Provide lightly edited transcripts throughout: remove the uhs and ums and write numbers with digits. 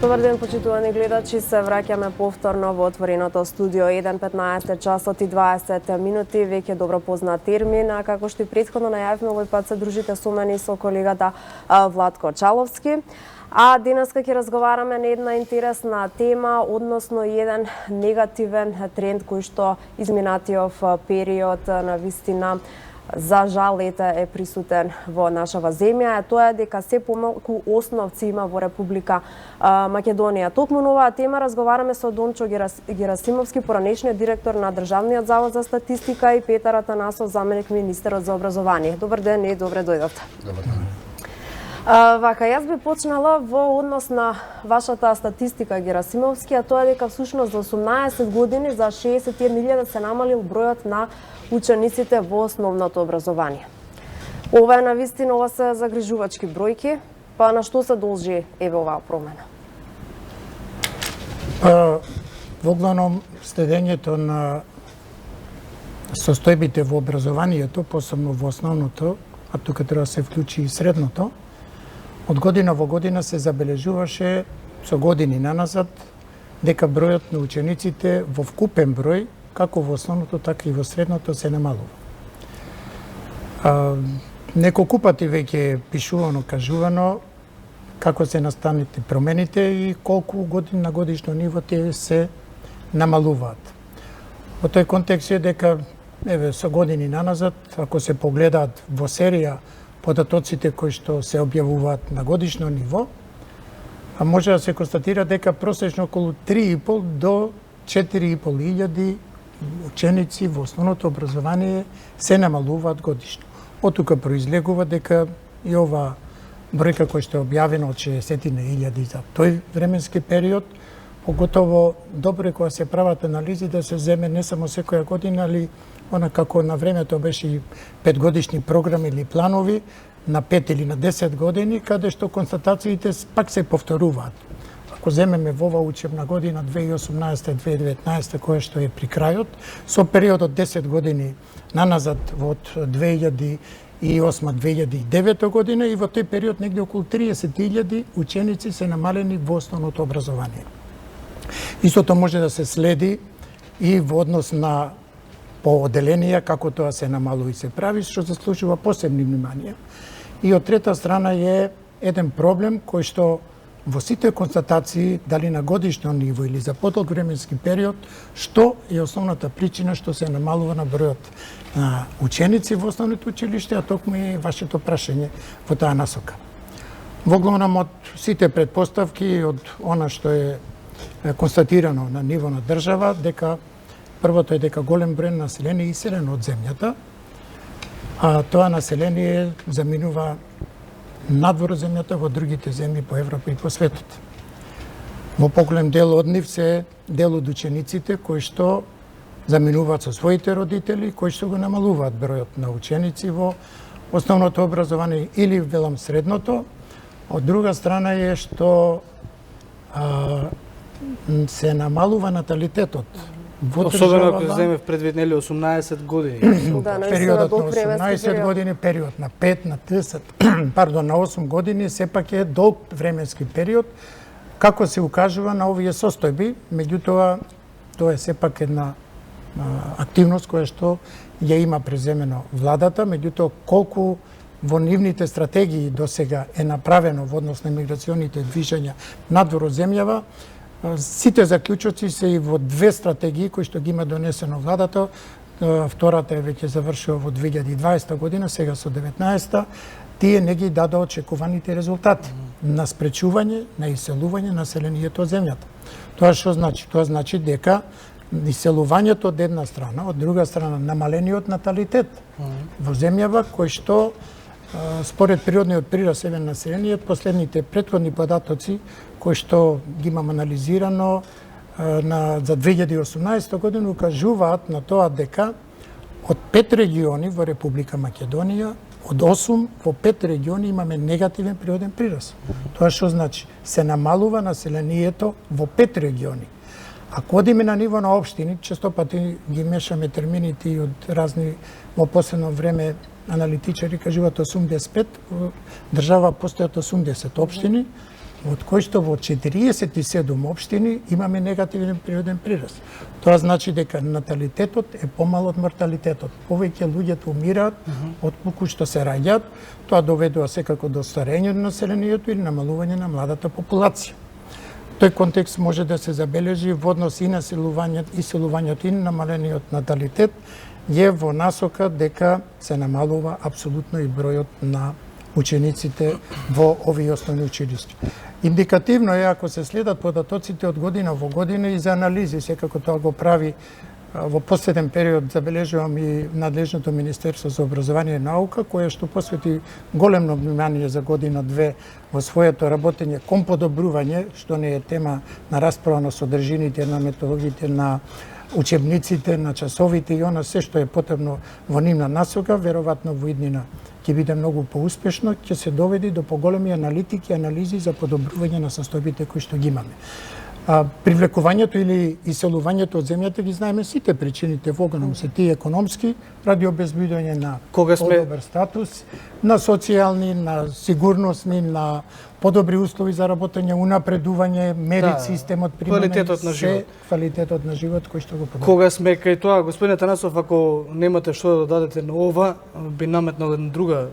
Добар ден, почитувани гледачи, се враќаме повторно во отвореното студио 1:15 часот и 20 минути, веќе добро познат термин, а како што и претходно најавивме, овој пат се дружите со мене и со колегата Владко Чаловски. А денеска ќе разговараме на една интересна тема, односно еден негативен тренд кој што изминатиот период на вистина за жал е присутен во нашава земја, тоа е дека се помалку основци има во Република Македонија. Токму на оваа тема разговараме со Дончо Герасимовски, поранешниот директор на Државниот завод за статистика, и Петар Атанасов, заменик министерот за образование. Добар ден и добре дојдовте. Добар ден. Вака, јас би почнала во однос на вашата статистика, Герасимовски, а тоа е дека всушност за 18 години за 61.000 се намалил бројот на учениците во основното образование. Ова е навистина, ова се загрижувачки бројки, па на што се должи оваа промена? Во главном следењето на состојбите во образованието, посебно во основното, а тука треба да се вклучи и средното, од година во година се забележуваше со години наназад дека бројот на учениците во вкупен број, како во основното, така и во средното, се намалува. Неколку пати веќе пишувано, кажувано како се настаните промените и колку години на годишно ниво те се намалуваат. Во тој контекст е дека со години наназад, ако се погледаат во серија податоците кои што се објавуваат на годишно ниво, може да се констатира дека просечно околу 3,5 до 4,5 илјади ученици во основното образование се намалуваат годишно. Од тука произлегува дека и ова бројка која што е објавена од 60.000 за тој временски период, поготово добро е кога се прават анализи да се земе не само секоја година, али она како на времето беше и 5-годишни програми или планови на 5 или на 10 години, каде што констатациите пак се повторуваат. Ако земеме во оваа учебна година 2018-2019, која што е при крајот, со период од 10 години наназад од 2008-2009 година и во тој период негде околу 30.000 ученици се намалени во основното образование. Истото може да се следи и во однос на по оделенија, како тоа се намалува и се прави, што заслужува посебни внимание. И од трета страна е еден проблем кој што во сите констатации, дали на годишно ниво или за подолг временски период, што е основната причина што се намалува на бројот на ученици во основните училишта, а токму и вашето прашање во таа насока. Во главном од сите предпоставки, од она што е констатирано на ниво на држава, дека првото е дека голем број население е иселено од земјата, а тоа население заминува надвор земјата во другите земји по Европа и по светот. Во поголем дел од нив се дел од учениците кои што заминуваат со своите родители, кои што го намалуваат бројот на ученици во основното образование или велам средното. Од друга страна е што се намалува наталитетот. Особено ако се земе в предвид 18 години. Периодот на 18 години, период на 5, на 10, пардон, на 8 години, сепак е долг временски период, како се укажува на овие состојби, меѓутоа тоа е сепак една активност која што ја има преземено владата, меѓутоа колку во нивните стратегии до сега е направено во однос на миграционите движења надвор од земјава, сите заклучоци се и во две стратегии кои што ги има донесено владата. Втората е веќе завршила во 2020 година, сега со 19-та. Тие не ги даде очекуваните резултати на спречување, на иселување населението од земјата. Тоа што значи? Тоа значи дека иселувањето од една страна, од друга страна намалениот наталитет во земјава кој што според природниот прираст на населението, последните претходни податоци кои што ги имам анализирано за 2018 година укажуваат на тоа дека од 5 региони во Република Македонија, од 8 во 5 региони имаме негативен природен прираст. Тоа што значи? Се намалува населението во 5 региони. Ако одиме на ниво на општини, често пати ги мешаме термините и од разни во последно време аналитичари кажуваат 85, држава постојат 80 општини, од кои што во 47 општини имаме негативен природен прираст. Тоа значи дека наталитетот е помал од морталитетот. Повеќе луѓето умираат отколку што се раѓаат. Тоа доведува секако до старење на населението или намалување на младата популација. Тој контекст може да се забележи во однос и на иселувањето и намалениот наталитет е во насока дека се намалува апсолутно и бројот на учениците во овие основни училишта. Индикативно е ако се следат податоците од година во година и за анализи, секако тоа го прави во последен период, забележувам и надлежното Министерство за образование и наука, кое што посвети големно внимание за година-две во своето работење кон подобрување, што не е тема на расправа на содржините, на методологите, на учебниците, на часовите и она се што е потребно во нивна насока, веројатно во иднина ќе биде многу поуспешно, ќе се доведе до поголеми аналитики и анализи за подобрување на состојбите кои што ги имаме. Привлекувањето или иселувањето од земјата ги знаеме сите причините во огромни се тие економски, ради обезбедување на подобар статус, на социјални, на сигурносни, на подобри услови за работење, унапредување, мерит системот, квалитетот на живот. Квалитетот на живот кој што го подобри. Кога сме кај тоа, господин Атанасов, ако немате што да дадете на ова, би наметнал една друга.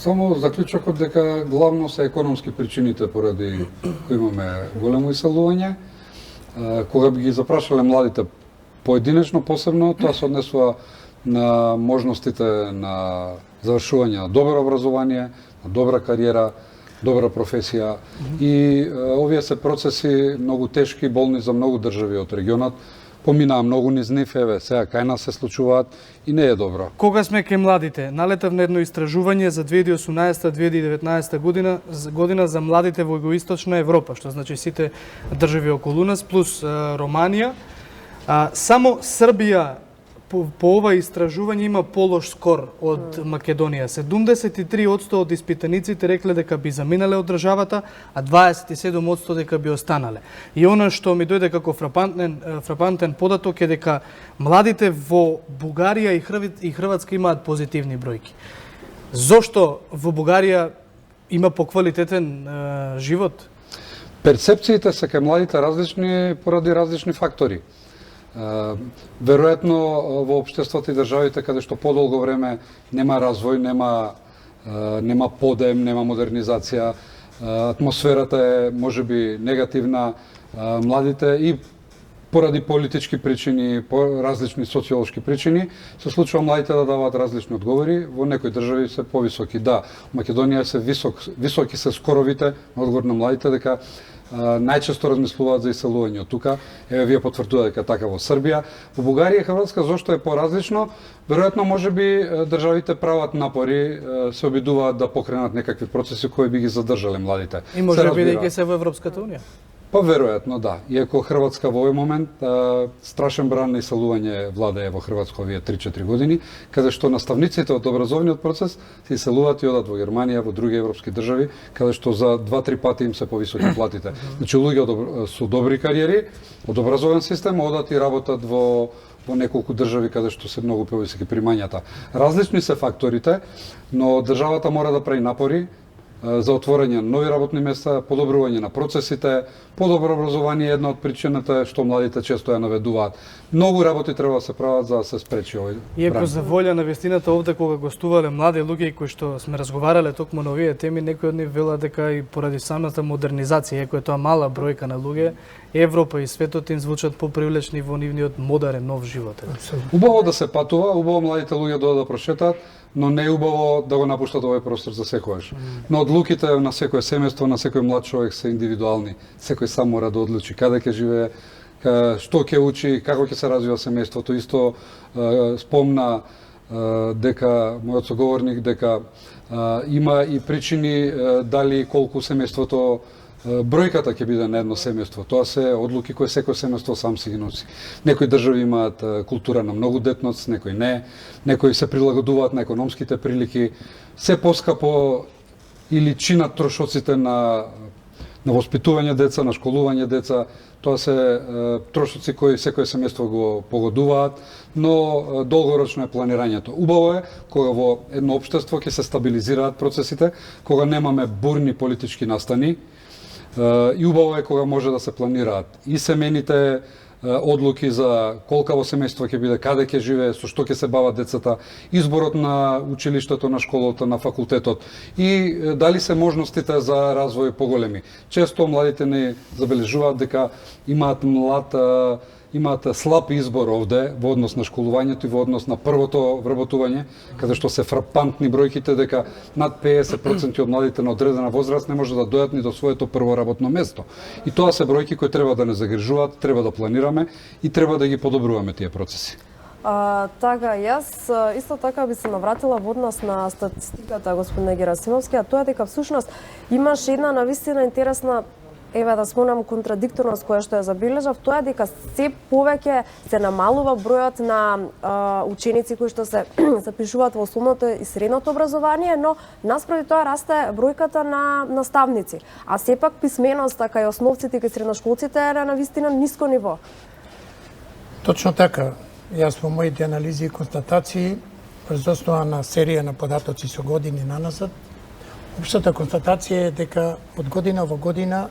Само заклучокот дека главно се економски причините поради кои имаме големо иселување. Кога би ги запрашале младите поединечно посебно, тоа се однесува на можностите на завршување на добро образование, на добра кариера, добра професија и овие се процеси многу тешки, болни за многу држави од регионот. Поминаа многу низ нив, еве, сега кај нас се случуваат и не е добро. Кога сме кај младите, налетав на едно истражување за 2018-2019 година за младите во Југоисточна Европа, што значи сите држави околу нас, плюс Романија. Само Србија по ова истражување има полош скор од Македонија. 73% од испитаниците рекле дека би заминале од државата, а 27% дека би останале. И она што ми дојде како фрапантен податок е дека младите во Бугарија и Хрватска имаат позитивни бројки. Зошто во Бугарија има поквалитетен живот? Перцепциите се кај младите различни поради различни фактори. Веројатно во општеството и државите каде што подолго време нема развој, нема подем, нема модернизација, атмосферата е можеби негативна, младите и поради политички причини, по различни социолошки причини, се случува младите да даваат различни одговори, во некои држави се повисоки. Да, Македонија се високи се скоровите на одговор на младите дека најчесто размислуваат за иселување од тука. Еве вие потврдувате дека така во Србија. Во Бугарија и Хрватска зошто е поразлично? Веројатно можеби државите прават напори, се обидуваат да покренат некакви процеси кои би ги задржале младите. И можеби бидејќи се во Европската унија. Па веројатно да. Иако Хрватска во овој момент страшен бран на иселување владее во Хрватска овие 3-4 години, каде што наставниците од образовниот процес се иселуваат и одат во Германија, во други европски држави, каде што за 2-3 пати им се повисоки платите. Значи луѓе со добри кариери, од образовен систем одат и работат во неколку држави каде што се многу повисоки примањата. Различни се факторите, но државата мора да прави напори за отворање на нови работни места, подобрување на процесите, подобро образование е една од причините што младите често ја наведуваат. Многу работи треба да се прават за да се спречи овој. Иако за волја на вистината овде кога гостувале млади луѓе кои што сме разговарале токму на овие теми, некои од нив велат дека и поради самата модернизација, иако е тоа мала бројка на луѓе, Европа и светот им звучат попривлечни во нивниот модерен нов живот. Убаво да се патува, убаво младите луѓе да прошетаат, но не е убаво да го напуштат овој простор за секојаш. Но одлуките на секој семејство, на секој млад човек се индивидуални. Секој сам мора да одлучи каде ќе живее, што ќе учи, како ќе се развива семејството. Исто спомна дека мојот соговорник дека има и причини дали колку семејството бројката ќе биде на едно семејство. Тоа се одлуки кои секој семејство сам си ги носи. Некои држави имаат култура на многу детност, некои не. Некои се прилагодуваат на економските прилики. Се поскапо или чинат трошоците на на воспитување деца, на школување деца. Тоа се трошоци кои секој семејство го погодуваат, но долгорочно е планирањето. Убаво е кога во едно општество ќе се стабилизираат процесите, кога немаме бурни политички настани, и убаво е кога може да се планираат и семејните одлуки за колкаво семејство ќе биде, каде ќе живее, со што ќе се бават децата, изборот на училиштето, на школата, на факултетот и дали се можностите за развој поголеми. Често младите не забележуваат дека имаат слаб избор овде во однос на школувањето и во однос на првото вработување, каде што се фрапантни бројките дека над 50% од младите на одредена возраст не може да дојдат ни до своето прво работно место. И тоа се бројки кои треба да не загрижуваат, треба да планираме и треба да ги подобруваме тие процеси. Така, јас исто така би се навратила во однос на статистиката, господин Герасимовски, а тоа е дека всушност имаше една навистина интересна, да спомнам, контрадикторност која што ја забележав, тоа е дека се повеќе се намалува бројот на ученици кои што се запишуваат во основното и средното образование, но наспроти тоа расте бројката на наставници. А сепак писменоста кај основците и кај средношколците е на навистина ниско ниво. Точно така. Јас во моите анализи и констатации, врз основа на серија на податоци со години наназад, општата констатација е дека од година во година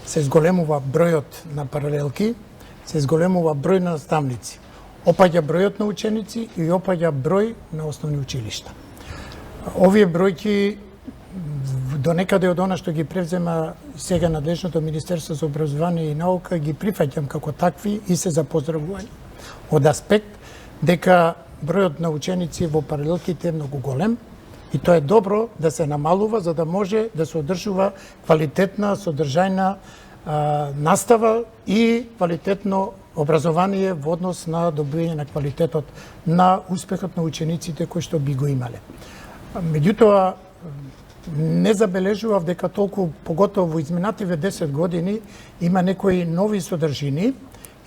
се зголемува бројот на паралелки, се зголемува број на наставници, опаѓа бројот на ученици и опаѓа број на основни училишта. Овие бројки до некаде од она што ги превзема сега надлежното Министерство за образование и наука ги прифаќам како такви и се за поздравување. Од аспект дека бројот на ученици во паралелките е многу голем, и тоа е добро да се намалува за да може да се одржува квалитетна, содржајна настава и квалитетно образование во однос на добивање на квалитетот на успехот на учениците кои што би го имале. Меѓутоа, не забележував дека толку, поготово во изминативе 10 години, има некои нови содржини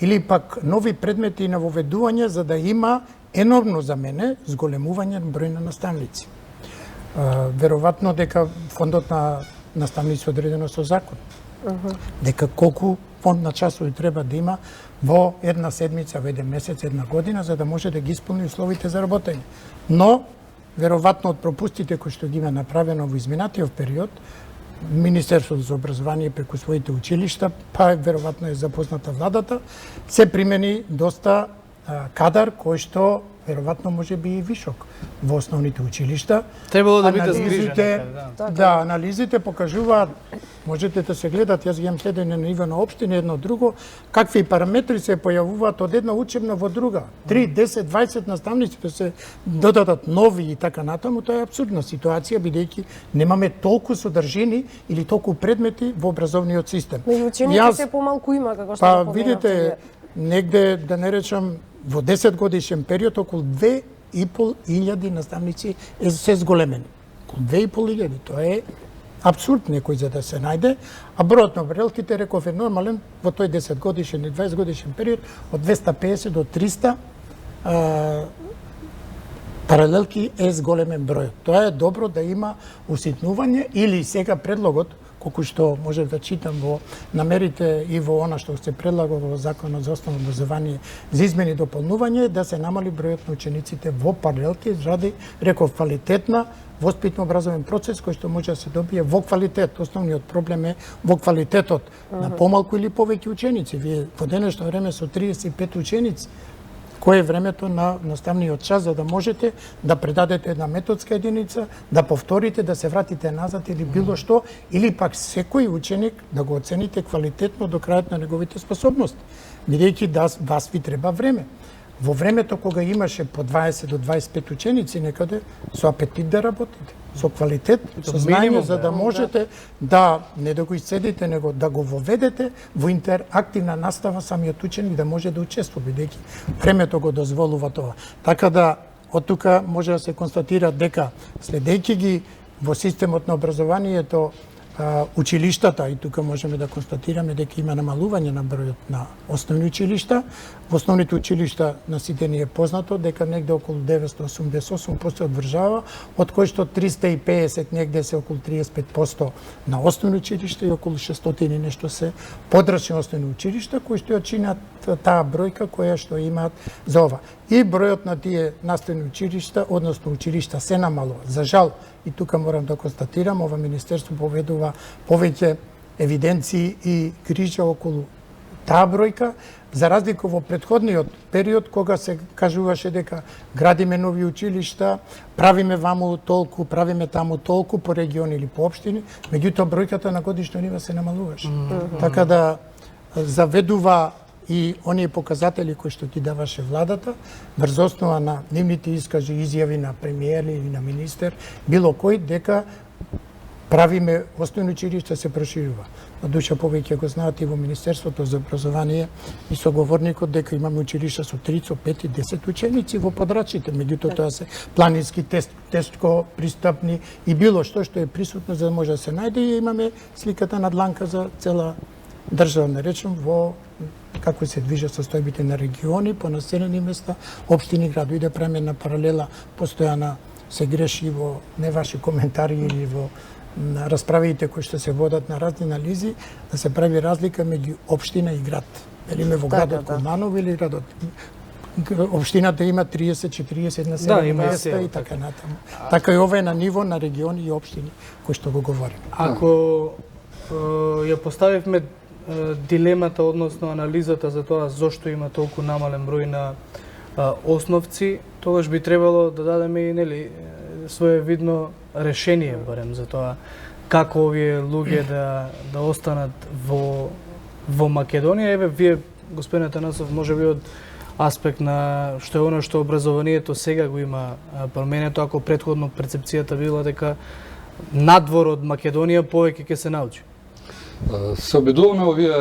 или пак нови предмети на воведување за да има енормно за мене зголемување на број на наставници. Веројатно дека фондот на наставници одредено со закон. Дека колку фонд на часови треба да има во една седмица, во еден месец, една година, за да може да ги исполни условите за работење. Но, веројатно од пропустите кои што ги има направено во изминатиот период, Министерството за образование преку своите училишта, па веројатно е запозната владата, се примени доста кадар кој што веројатно може би и вишок во основните училишта. Требало да биде згрижен. Да, анализите покажуваат, можете да се гледат, јас ги имам следење на ниво на општина, едно друго, какви параметри се појавуваат од една учебна во друга. 3, 10, 20 наставници да се додадат нови и така натаму, тоа е апсурдна ситуација, бидејќи немаме толку содржини или толку предмети во образовниот систем. Меѓу ученици се помалку има, како што па видите, негде да не речам во 10 годишен период околу 2.500 наставници се зголемени. Околу 2.500, тоа е апсурд некој за да се најде, а бројот на паралелките, реков, е нормален во тој 10 годишен и 20 годишен период од 250 до 300 паралелки е зголемен бројот. Тоа е добро да има уситнување или сега предлогот, колку што може да читам во намерите и во она што се предлага во Законот за основно образование за измени и дополнување, да се намали бројот на учениците во паралелки, заради, реков, квалитетна воспитно образовен процес кој што може да се добие во квалитет. Основниот проблем е во квалитетот на помалку или повеќе ученици. Вие во денешно време со 35 ученици, кој е времето на наставниот час за да можете да предадете една методска единица, да повторите, да се вратите назад или било што, или пак секој ученик да го оцените квалитетно до крајот на неговите способности, бидејќи вас ви треба време. Во времето кога имаше по 20 до 25 ученици некаде, со апетит да работите, со квалитет, со знаење за да можете да не да го исцедите, него да го воведете во интерактивна настава самиот ученик да може да учествува, бидејќи времето го дозволува тоа. Така да од тука може да се констатира дека следејќи ги во системот на образованието училиштата, и тука можеме да констатираме дека има намалување на бројот на основни училишта. Во основните училишта на сите ни е познато дека негде околу 988% одржава, од кои што 350 негде се околу 35% на основни училишта и околу 600 и нешто се подрачни основни училишта кои што ја чинат таа бројка која што имаат за ова. И бројот на тие наставни училишта, односно училишта, се намалува. За жал, и тука морам да констатирам, ова министерство поведува повеќе евиденции и грижа околу таа бројка, за разлика во претходниот период, кога се кажуваше дека градиме нови училишта, правиме ваму толку, правиме таму толку по региони или по општини, меѓутоа бројката на годишно ниво се намалуваше. Така да заведува и оние показатели кои што ти даваше владата, врз основа на нивните искажи и изјави на премиер или на министер, било кој, дека правиме основни училишта се проширува. На душа повеќе го знаат и во Министерството за образование и соговорникот дека имаме училишта со 3, со 5 и 10 ученици во подрачите, меѓутоа тоа се планински, тешко пристапни и било што е присутно за да може да се најде и имаме сликата на дланка за цела држава, не речем, во како се движат состојбите на региони, по населени места, општини, градови, да правиме на паралела постојана се греши во не ваши коментари или во на расправите кои што се водат на разни анализи, да се прави разлика меѓу општина и град. Велиме во градот Кулманово или градот општината има 30-40 населени места и така натаму. Така и ова е на ниво на региони и општини кои што го говориме. Ако ја поставивме дилемата, односно анализата за тоа зошто има толку намален број на основци, тогаш би требало да дадеме и нели своевидно решение барем за тоа како овие луѓе да останат во Македонија. Еве вие, господин Атанасов, можеби од аспект на што е оно што образованието сега го има променето, ако претходно перцепцијата била дека надвор од Македонија повеќе ќе се научи. Се обидуваме овие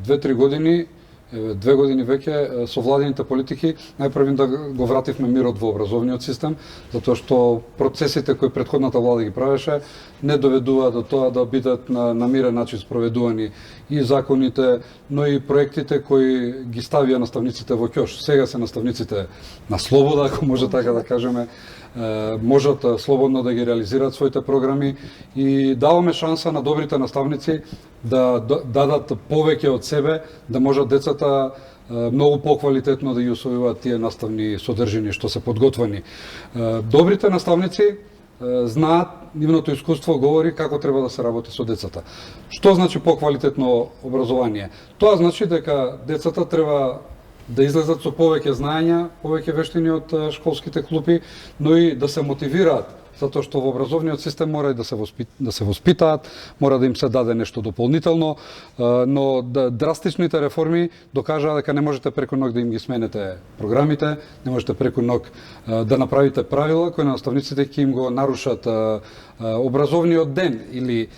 2-3 години, 2 години веќе со владините политики, најпрвин да го вративме мирот во образовниот систем, затоа што процесите кои претходната влада ги правеше не доведува до тоа да бидат на мирен начин спроведувани и законите, но и проектите кои ги ставија наставниците во ќош. Сега се наставниците на слобода, ако може така да кажеме, можат слободно да ги реализираат своите програми и даваме шанса на добрите наставници да дадат повеќе од себе, да можат децата многу поквалитетно да ги усвојуваат тие наставни содржини што се подготвени. Добрите наставници знаат, нивното искуство говори како треба да се работи со децата. Што значи поквалитетно образование? Тоа значи дека децата треба да излезат со повеќе знаења, повеќе вештини од школските клупи, но и да се мотивираат, затоа што во образовниот систем мора и да се воспитаат, мора да им се даде нешто дополнително, но драстичните реформи докажаа дека не можете преку ног да им ги сменете програмите, не можете преку ног да направите правила кои наставниците ќе им го нарушат образовниот ден или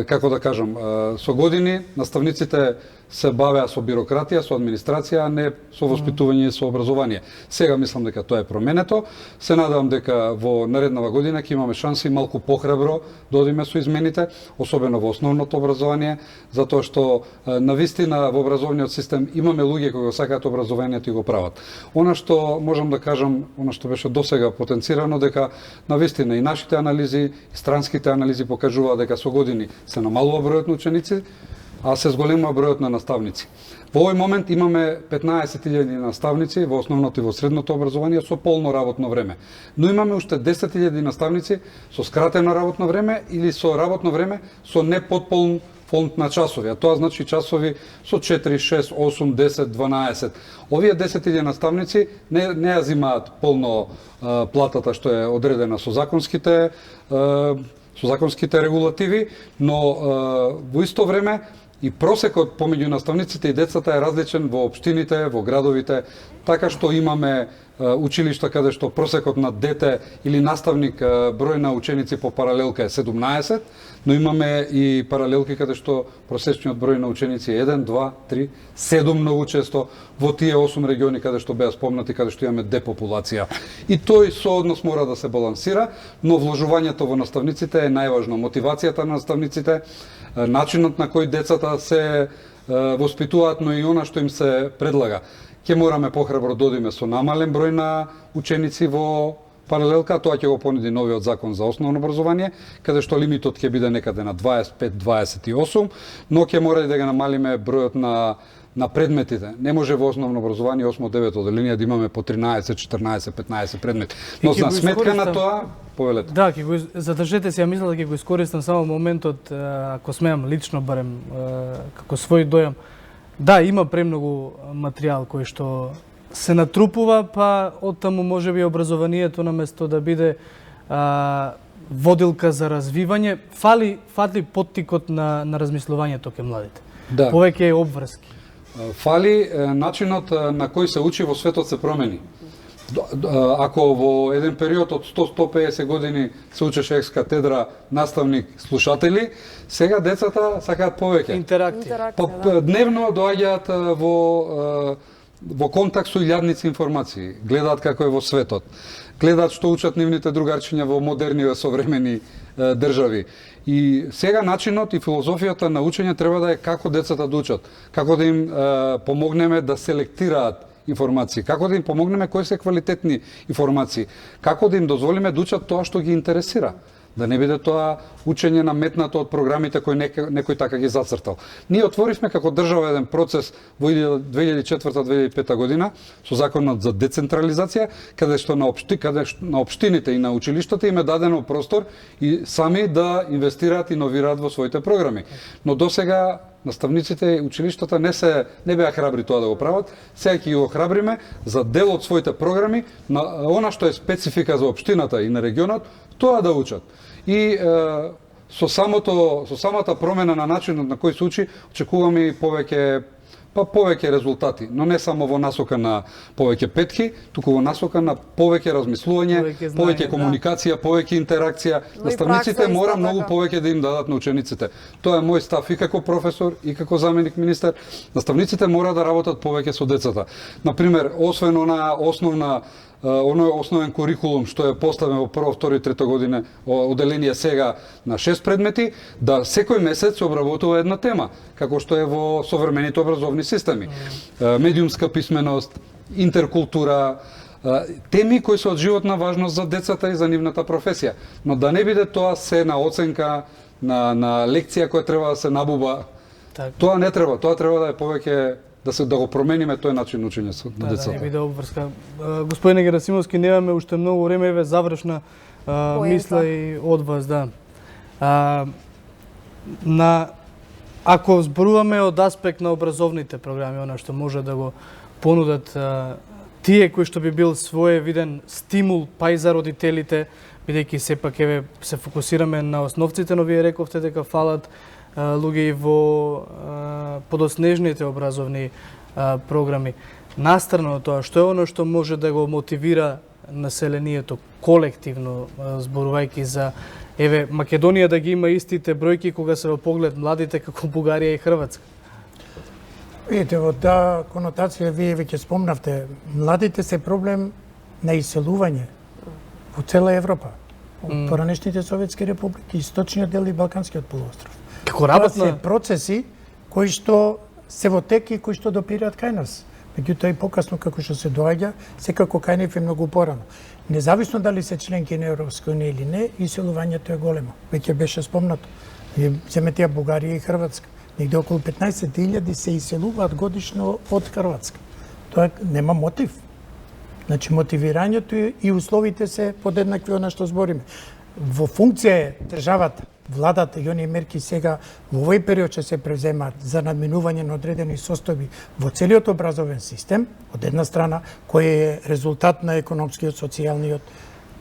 како да кажам, со години наставниците се бавеа со бирократија, со администрација, а не со воспитување и со образование. Сега мислам дека тоа е променето. Се надевам дека во нареднава година ќе имаме шанси малку похрабро да одиме со измените, особено во основното образование, затоа што навистина во образовниот систем имаме луѓе кои го сакаат образованието и го прават. Она што можам да кажам, она што беше досега потенцирано, дека навистина и нашите анализи, и странските анализи покажуваат дека со години се намалува бројот на ученици, а се зголема бројот на наставници. Во овој момент имаме 15.000 наставници во основното и во средното образование со полно работно време. Но имаме уште 10.000 наставници со скратено работно време или со работно време со непотполн фонд на часови, а тоа значи часови со 4, 6, 8, 10, 12. Овие 10.000 наставници не ја зимаат полно платата што е одредена со законските регулативи, но во исто време и просекот помеѓу наставниците и децата е различен во општините, во градовите, така што имаме училишта каде што просекот на дете или наставник број на ученици по паралелка е 17, но имаме и паралелки каде што просечниот број на ученици е 1, 2, 3, 7 многу често во тие 8 региони каде што беа спомнати, каде што имаме депопулација. И тој сооднос мора да се балансира, но вложувањето во наставниците е најважно. Мотивацијата на наставниците, начинот на кој децата се воспитуваат, но и она што им се предлага. Ќе мораме похрабро да одиме со намален број на ученици во паралелка, тоа ќе го понуди новиот закон за основно образование, каде што лимитот ќе биде некаде на 25-28, но ќе мора и да го намалиме бројот на предметите. Не може во основно образование 8-9 оделенија да имаме по 13, 14, 15 предмети. Но за сметка на тоа, повелете. Да, ќе го задржете се, ја мислам да ќе го искористам само моментот, ако смеам лично барем како свој дојам. Да, има премногу материјал кој што се натрупува, па оттаму можеби образованието наместо да биде водилка за развивање, фали поттикот на размислувањето кај младите. Да. Повеќе обврски. Фали начинот на кој се учи во светот се промени. Ако во еден период од 100-150 години се учеше екс катедра, наставник, слушатели, сега децата сакаат повеќе. Интеракција. Дневно доаѓаат во контакт со илјадници информации, гледаат како е во светот, гледаат што учат нивните другарчиња во модерни современи држави. И сега начинот и филозофијата на учење треба да е како децата да учат, како да им помогнеме да селектираат информации, како да им помогнеме кои се квалитетни информации, како да им дозволиме да учат тоа што ги интересира. Да не биде тоа учење наметнато од програмите кои некој така ги зацртал. Ние отворивме како држава еден процес во 2004-2005 година со законот за децентрализација, каде што на општините и на училиштата им е дадено простор и сами да инвестираат и иновираат во своите програми. Но досега наставниците и училиштата не беа храбри тоа да го прават. Сега ќе го храбриме за дел од своите програми на она што е специфика за општината и на регионот, тоа да учат. И со самата промена на начинот на кој се учи, очекуваме и повеќе резултати, но не само во насока на повеќе петки, туку во насока на повеќе размислување, повеќе комуникација, повеќе интеракција. Наставниците мора многу повеќе да им дадат на учениците. Тоа е мој став и како професор и како заменик министер. Наставниците мора да работат повеќе со децата. Например, освен оној основен курикулум што е поставен во прво, второ и трето година оделение сега на 6 предмети, да секој месец се обработува една тема, како што е во современите образовни системи. Медиумска писменост, интеркултура, теми кои се од животна важност за децата и за нивната професија. Но да не биде тоа се на оценка, на лекција која треба да се набуба. Так. Тоа не треба, тоа треба да е повеќе да го промениме тој начин учење на децата. Да, не биде обврска. Господине Герасимовски, немаме уште многу време, еве завршна мисла и од вас, да. Ако зборуваме од аспект на образовните програми, она што може да го понудат тие кои што би бил своевиден стимул па и за родителите, бидејќи сепак еве се фокусираме на основците, но вие рековте дека фалат луѓе и во подоснежните образовни програми. Настрана од тоа, што е оно што може да го мотивира населението колективно, зборувајќи за еве Македонија да ги има истите бројки кога се во поглед младите како Бугарија и Хрватска? Видите, во таа конотација вие веќе спомнавте, младите се проблем на иселување во цела Европа, од поранешните советски републики, источниот дел и Балканскиот полуостров. Како работна? Тоа се процеси кои што се во тек и кои што допираат кај нас. Меѓутоа и покасно како што се доаѓа, секако кај нив е многу порано. Независно дали се членки на Европска унија или не, иселувањето е големо. Веќе беше спомнато. Земете ја Бугарија и Хрватска. Негде околу 15.000 се иселуваат годишно од Хрватска. Тоа нема мотив. Значи мотивирањето и условите се подеднакви од што збориме. Во функција е државата, владата и оние мерки сега во овој период ќе се преземаат за надминување на одредени состојби во целиот образовен систем, од една страна, кој е резултат на економскиот, социјалниот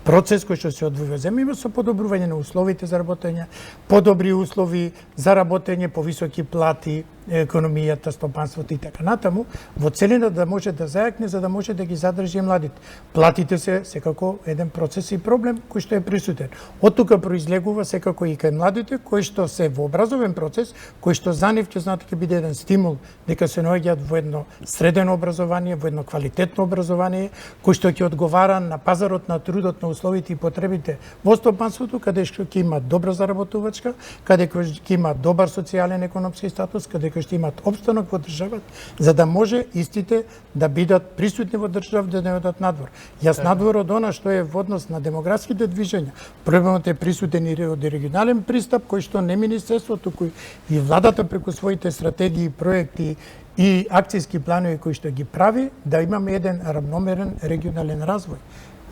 процес кој што се одвива во земја, со подобрување на условите за работење, подобри услови за работење, повисоки плати, економијата, стопанството и така натаму, во целина да може да зајакне за да може да ги задржи младите. Платите се секако еден процес и проблем кој што е присутен. Од тука произлегува секако и кај младите кои што се во образовен процес, кој што за нив ќе знаете ќе биде еден стимул дека се наоѓаат во едно средено образование, во едно квалитетно образование, кој што ќе одговара на пазарот на трудот, на условите и потребите во стопанството, каде што ќе има добра заработувачка, каде ќе има добар социјален економски статус, каде ќе имат опстанок во државата, за да може истите да бидат присутни во државата, да не одат надвор. Јас надвор од она што е во однос на демографските движења, проблемот е присутен и од регионален пристап, кој што не министерството, туку и владата преку своите стратегии, проекти и акцијски планови кои што ги прави, да имаме еден равномерен регионален развој.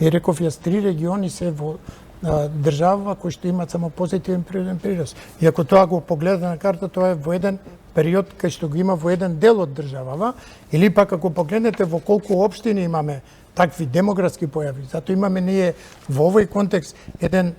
И реков јас 3 региони се во држава кои што имаат само позитивен природен прираст. И ако тоа го погледа на карта, тоа е во еден период кај што го има во еден дел од државава, или пак ако погледнете во колку општини имаме такви демографски појави. Зато имаме ние во овој контекст еден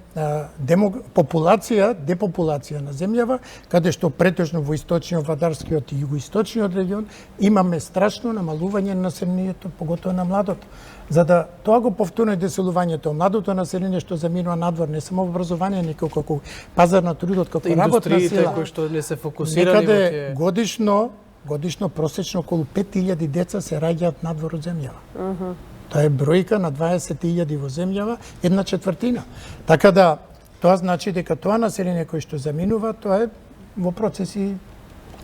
депопулација на земјава, каде што претежно во источниот, Вадарскиот и југоисточниот регион имаме страшно намалување на населението, поготово на младото. За да тоа го повторне деселувањето, младото население што заминува надвор, не само образование, никако како пазар на трудот, како работна сила. Кои што не се фокусирани во тие годишно просечно околу 5000 деца се раѓаат надвор од земјава. Тоа е бројка на 20.000 во земјава, 1/4. Така да, тоа значи дека тоа население кој што заминува, тоа е во процеси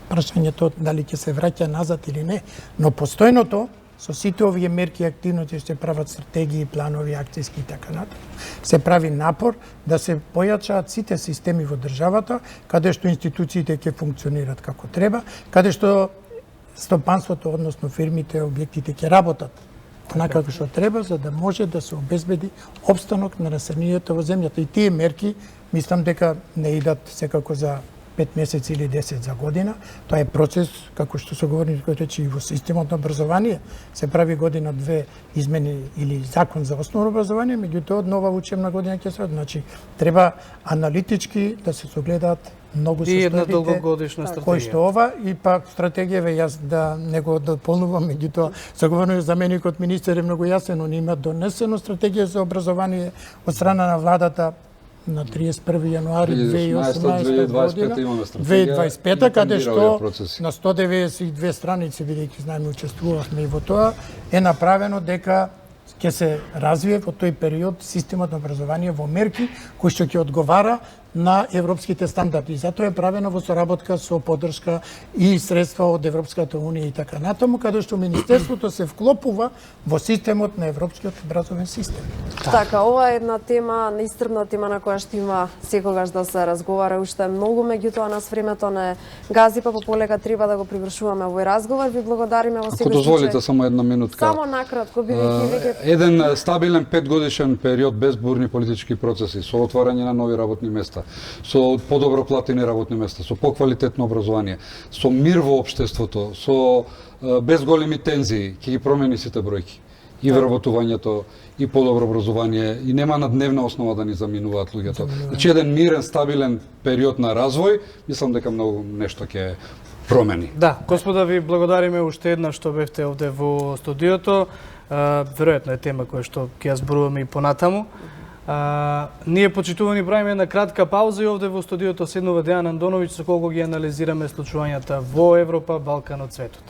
прашањето дали ќе се враќа назад или не. Но постојното, со сите овие мерки и активности се прават стратегии, планови, акцијски и така натаму, се прави напор да се појачаат сите системи во државата, каде што институциите ќе функционират како треба, каде што стопанството, односно фирмите, објектите ќе работат онака како што треба, за да може да се обезбеди опстанок на населението во земјата. И тие мерки, мислам дека не идат секако за 5 месеци или 10 за година. Тоа е процес, како што се говори, кој рече и во системот на образование, се прави година-две измени или закон за основно образование, меѓутоа од нова учебна година ќе се, значи треба аналитички да се согледаат многу состојбите. И една долгогодишна стратегија. Кој што ова и пак стратегија, јас да не го дополнувам, меѓутоа заговорно заменикот министер е многу јасен, он има донесено стратегија за образование од страна на владата на 31 јануари 2018 година, 2025, каде што на 192 страници, бидејќи знаеме учествувавме и во тоа, е направено дека ќе се развие во тој период системот на образование во мерки кои што ќе одговара на европските стандарди. Затоа е правено во соработка со поддршка и средства од Европската унија и така натаму, каде што Министерството се вклопува во системот на европскиот образовен систем. Така, ова е една тема, неистрпна тема на која што има секогаш да се разговара уште многу, меѓутоа нас времето не гази, па полека треба да го привршуваме овој разговор. Ви благодариме во секој случај. Ако дозволите само една минутка. Само накратко, бидејќи веќе еден стабилен 5-годишен период без бурни политички процеси, со отварање на нови работни места, со подобро платени работни места, со поквалитетно образование, со мир во општеството, со без големи тензии, ќе ги промени сите бројки. И вработувањето, и подобро образование, и нема на дневна основа да ни заминуваат луѓето. Значи еден мирен, стабилен период на развој, мислам дека многу нешто ќе промени. Да, господа, ви благодариме уште една што бевте овде во студиото. Веројатно е тема која што ќе ја зборуваме и понатаму. Ние, почитувани, правиме една кратка пауза и овде во студиото седнува Дејан Андоновиќ со кого ги анализираме случувањата во Европа, Балканот, светот.